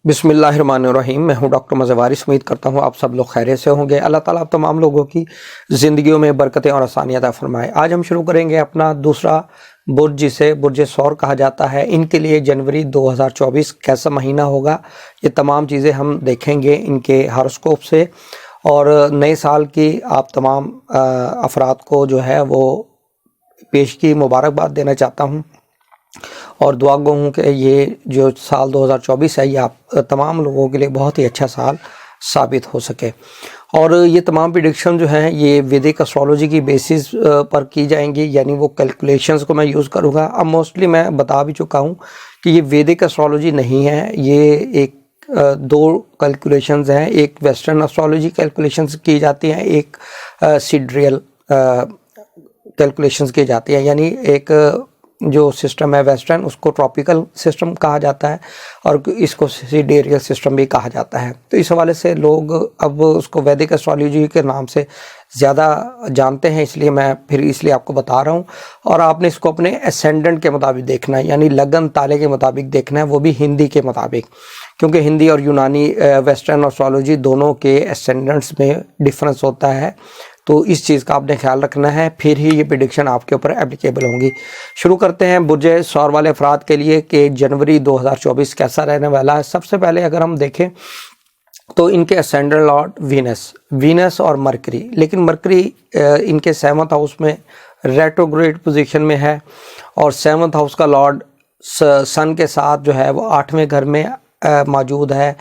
बिस्मिल्लाहिर्रहमानिर्रहीम। मैं हूं डॉक्टर मज़हर वारिस। उम्मीद करता हूं आप सब लोग खैरियत से होंगे। अल्लाह ताला आप तमाम लोगों की ज़िंदगियों में बरकतें और आसानियाँ अता फरमाए। आज हम शुरू करेंगे अपना दूसरा बुर्ज, जिसे बुर्ज सौर कहा जाता है। इनके लिए जनवरी 2024 कैसा महीना होगा, ये तमाम चीज़ें हम देखेंगे इनके हॉरोस्कोप से। और नए साल की आप तमाम अफराद को जो है वो पेश की मुबारकबाद देना चाहता हूँ और दुआ गो हूँ कि ये जो साल 2024 है ये आप तमाम लोगों के लिए बहुत ही अच्छा साल साबित हो सके। और ये तमाम प्रेडिक्शन जो हैं ये वैदिक एस्ट्रोलॉजी की बेसिस पर की जाएंगी, यानी वो कैलकुलेशंस को मैं यूज़ करूँगा। अब मोस्टली मैं बता भी चुका हूँ कि ये वैदिक एस्ट्रोलॉजी नहीं है, ये एक दो कैलकुलेशंस हैं। एक वेस्टर्न एस्ट्रोलॉजी कैलकुलेशंस की जाती हैं, एक सिडरियल कैलकुलेशंस की जाती है। यानी एक जो सिस्टम है वेस्टर्न, उसको ट्रॉपिकल सिस्टम कहा जाता है और इसको सिडेरियल सिस्टम भी कहा जाता है। तो इस हवाले से लोग अब उसको वैदिक एस्ट्रोलॉजी के नाम से ज़्यादा जानते हैं, इसलिए मैं फिर आपको बता रहा हूँ। और आपने इसको अपने एसेंडेंट के मुताबिक देखना है, यानी लगन ताले के मुताबिक देखना है, वो भी हिंदी के मुताबिक, क्योंकि हिंदी और यूनानी वेस्टर्न एस्ट्रोलॉजी दोनों के एसेंडेंट्स में डिफरेंस होता है। तो इस चीज़ का आपने ख्याल रखना है, फिर ही ये प्रेडिक्शन आपके ऊपर एप्लीकेबल होंगी। शुरू करते हैं बुर्ज सौर वाले अफराद के लिए कि जनवरी 2024 कैसा रहने वाला है। सबसे पहले अगर हम देखें तो इनके असेंडेंट लॉर्ड वीनस और मरकरी, लेकिन मरकरी इनके 7th हाउस में रेट्रोग्रेड पोजीशन में है और 7th हाउस का लॉर्ड सन के साथ जो है वो 8वें घर में मौजूद है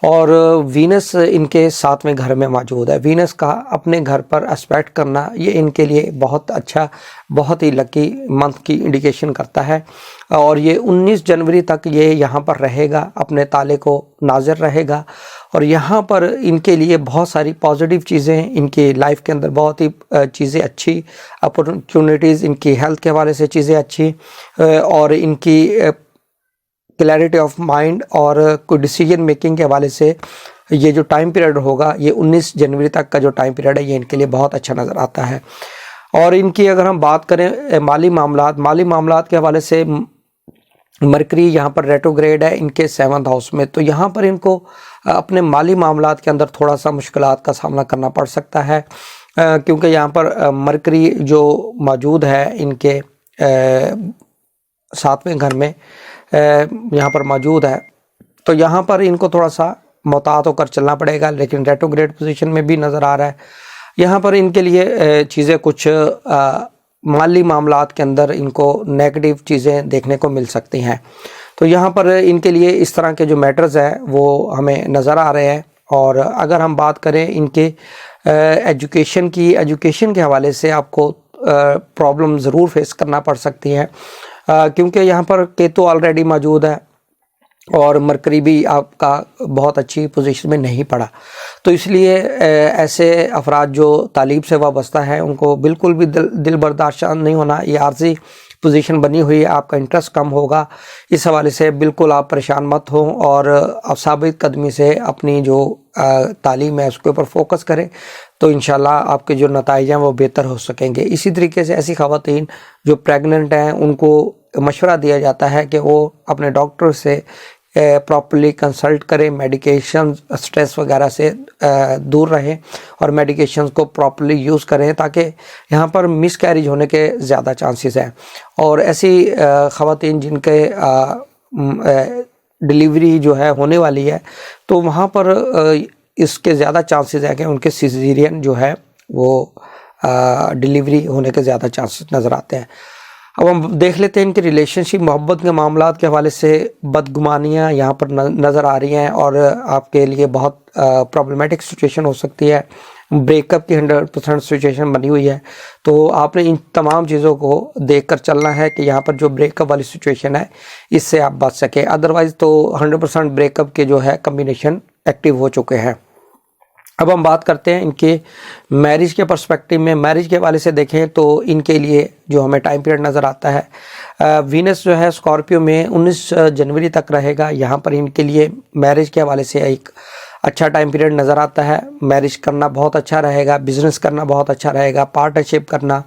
और वीनस इनके 7वें घर में मौजूद है। वीनस का अपने घर पर एस्पेक्ट करना ये इनके लिए बहुत अच्छा, बहुत ही लकी मंथ की इंडिकेशन करता है। और ये 19 जनवरी तक ये यहाँ पर रहेगा, अपने ताले को नाज़िर रहेगा और यहाँ पर इनके लिए बहुत सारी पॉजिटिव चीज़ें, इनकी लाइफ के अंदर बहुत ही चीज़ें अच्छी अपॉर्चुनिटीज़, इनकी हेल्थ के हवाले से चीज़ें अच्छी और इनकी क्लैरिटी ऑफ माइंड और कोई डिसीजन मेकिंग के हवाले से ये जो टाइम पीरियड होगा, ये 19 जनवरी तक का जो टाइम पीरियड है ये इनके लिए बहुत अच्छा नज़र आता है। और इनकी अगर हम बात करें माली मामलात के हवाले से, मरकरी यहाँ पर रेट्रोग्रेड है इनके 7th हाउस में, तो यहाँ पर इनको अपने माली मामलात के अंदर थोड़ा सा मुश्किलात का सामना करना पड़ सकता है, क्योंकि यहाँ पर मरकरी जो मौजूद है इनके 7वें घर में यहाँ पर मौजूद है। तो यहाँ पर इनको थोड़ा सा मोहतात होकर चलना पड़ेगा, लेकिन रेट्रोग्रेड पोजीशन में भी नज़र आ रहा है। यहाँ पर इनके लिए चीज़ें कुछ माली मामलात के अंदर इनको नेगेटिव चीज़ें देखने को मिल सकती हैं। तो यहाँ पर इनके लिए इस तरह के जो मैटर्स हैं वो हमें नज़र आ रहे हैं। और अगर हम बात करें इनके एजुकेशन के हवाले से आपको प्रॉब्लम ज़रूर फेस करना पड़ सकती है, क्योंकि यहाँ पर केतु ऑलरेडी मौजूद है और मरकरी भी आपका बहुत अच्छी पोजीशन में नहीं पड़ा। तो इसलिए ऐसे अफराद जो तालीब से वाबस्ता है उनको बिल्कुल भी दिल बर्दाश्त नहीं होना। ये आर्जी पोजीशन बनी हुई है, आपका इंटरेस्ट कम होगा, इस हवाले से बिल्कुल आप परेशान मत हो और आप साबित कदमी से अपनी जो तालीम है उसके ऊपर फोकस करें, तो इंशाल्लाह आपके जो नताइज हैं वो बेहतर हो सकेंगे। इसी तरीके से ऐसी ख़वातीन जो प्रेग्नेंट हैं उनको मशवरा दिया जाता है कि वो अपने डॉक्टर से प्रॉपर्ली कंसल्ट करें, मेडिकेशन स्ट्रेस वगैरह से दूर रहें और मेडिकेशंस को प्रॉपर्ली यूज़ करें, ताकि यहाँ पर मिसकैरेज होने के ज़्यादा चांसेस हैं। और ऐसी ख़वातीन जिनके डिलीवरी जो है होने वाली है, तो वहाँ पर इसके ज़्यादा चांसेस है कि उनके सिजेरियन जो है वो डिलीवरी होने के ज़्यादा चांसेस नज़र आते हैं। अब हम देख लेते हैं इनके रिलेशनशिप, मोहब्बत के मामलात के हवाले से बदगुमानियाँ यहाँ पर नज़र आ रही हैं और आपके लिए बहुत प्रॉब्लमेटिक सिचुएशन हो सकती है। ब्रेकअप की 100% सिचुएशन बनी हुई है, तो आपने इन तमाम चीज़ों को देखकर चलना है कि यहाँ पर जो ब्रेकअप वाली सिचुएशन है इससे आप बच सकें। अदरवाइज़ तो 100% ब्रेकअप के जो है कम्बिनेशन एक्टिव हो चुके हैं। अब हम बात करते हैं इनके मैरिज के पर्सपेक्टिव में। मैरिज के हवाले से देखें तो इनके लिए जो हमें टाइम पीरियड नज़र आता है, वीनस जो है स्कॉर्पियो में 19 जनवरी तक रहेगा। यहाँ पर इनके लिए मैरिज के हवाले से एक अच्छा टाइम पीरियड नज़र आता है। मैरिज करना बहुत अच्छा रहेगा, बिज़नेस करना बहुत अच्छा रहेगा, पार्टनरशिप करना।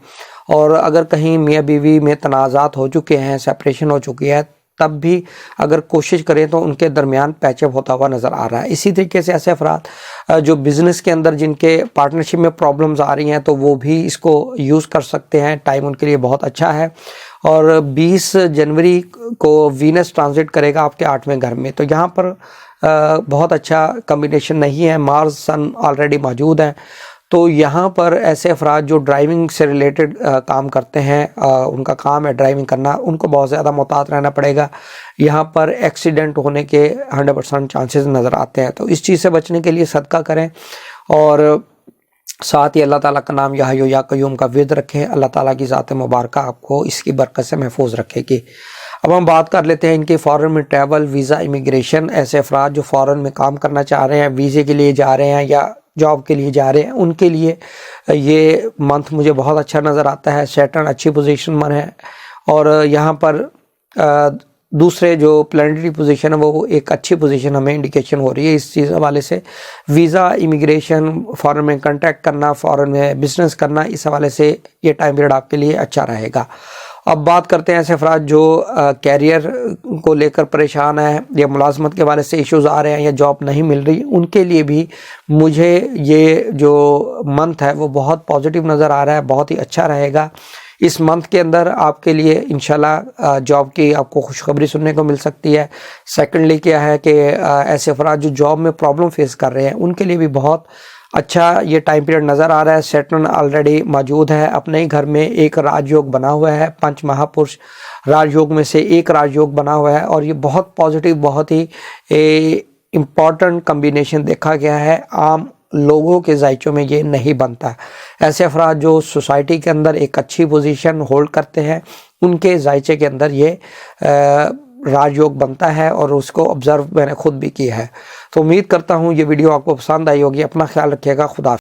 और अगर कहीं मियाँ बीवी में तनाज़ात हो चुके हैं, सेपरेशन हो चुकी है, तब भी अगर कोशिश करें तो उनके दरमियान पैचअप होता हुआ नज़र आ रहा है। इसी तरीके से ऐसे अफराद जो बिज़नेस के अंदर जिनके पार्टनरशिप में प्रॉब्लम्स आ रही हैं तो वो भी इसको यूज़ कर सकते हैं, टाइम उनके लिए बहुत अच्छा है। और 20 जनवरी को वीनस ट्रांजिट करेगा आपके 8वें घर में, तो यहाँ पर बहुत अच्छा कम्बिनेशन नहीं है, मार्स सन ऑलरेडी मौजूद है। तो यहाँ पर ऐसे अफराद जो ड्राइविंग से रिलेटेड काम करते हैं, उनका काम है ड्राइविंग करना, उनको बहुत ज़्यादा मुहतात रहना पड़ेगा। यहाँ पर एक्सीडेंट होने के 100% चांसेस नज़र आते हैं, तो इस चीज़ से बचने के लिए सदका करें और साथ ही अल्लाह ताला का नाम या हय्यू या क़य्यूम का विर्द रखें। अल्लाह ताला की ज़ात मुबारक आपको इसकी बरकत से महफूज रखेगी। अब हम बात कर लेते हैं इनके फ़ॉरेन में ट्रैवल, वीज़ा, इमिग्रेशन। ऐसे अफराद जो फ़ॉरेन में काम करना चाह रहे हैं, वीज़े के लिए जा रहे हैं या जॉब के लिए जा रहे हैं, उनके लिए ये मंथ मुझे बहुत अच्छा नज़र आता है। सैटर्न अच्छी पोजीशन में है और यहाँ पर दूसरे जो प्लैनेटरी पोजीशन है वो एक अच्छी पोजीशन हमें इंडिकेशन हो रही है। इस चीज़ हवाले से वीज़ा, इमिग्रेशन, फ़ॉरेन में कॉन्टैक्ट करना, फ़ॉरेन में बिज़नेस करना, इस हवाले से ये टाइम पीरियड आपके लिए अच्छा रहेगा। अब बात करते हैं ऐसे अफराद जो कैरियर को लेकर परेशान है या मुलाजमत के हवाले से इश्यूज़ आ रहे हैं या जॉब नहीं मिल रही, उनके लिए भी मुझे ये जो मंथ है वो बहुत पॉजिटिव नज़र आ रहा है, बहुत ही अच्छा रहेगा। इस मंथ के अंदर आपके लिए इंशाल्लाह जॉब की आपको खुशखबरी सुनने को मिल सकती है। सेकेंडली क्या है कि ऐसे अफराद जो जॉब में प्रॉब्लम फेस कर रहे हैं उनके लिए भी बहुत अच्छा ये टाइम पीरियड नज़र आ रहा है। सैटर्न ऑलरेडी मौजूद है, अपने ही घर में एक राजयोग बना हुआ है, 5 महापुरुष राजयोग में से एक राजयोग बना हुआ है और ये बहुत पॉजिटिव, बहुत ही इम्पॉर्टेंट कम्बिनेशन देखा गया है। आम लोगों के जायचों में ये नहीं बनता। ऐसे अफराद जो सोसाइटी के अंदर एक अच्छी पोजीशन होल्ड करते हैं उनके जायचे के अंदर ये राजयोग बनता है और उसको ऑब्जर्व मैंने खुद भी किया है। तो उम्मीद करता हूँ ये वीडियो आपको पसंद आई होगी। अपना ख्याल रखिएगा। खुदा।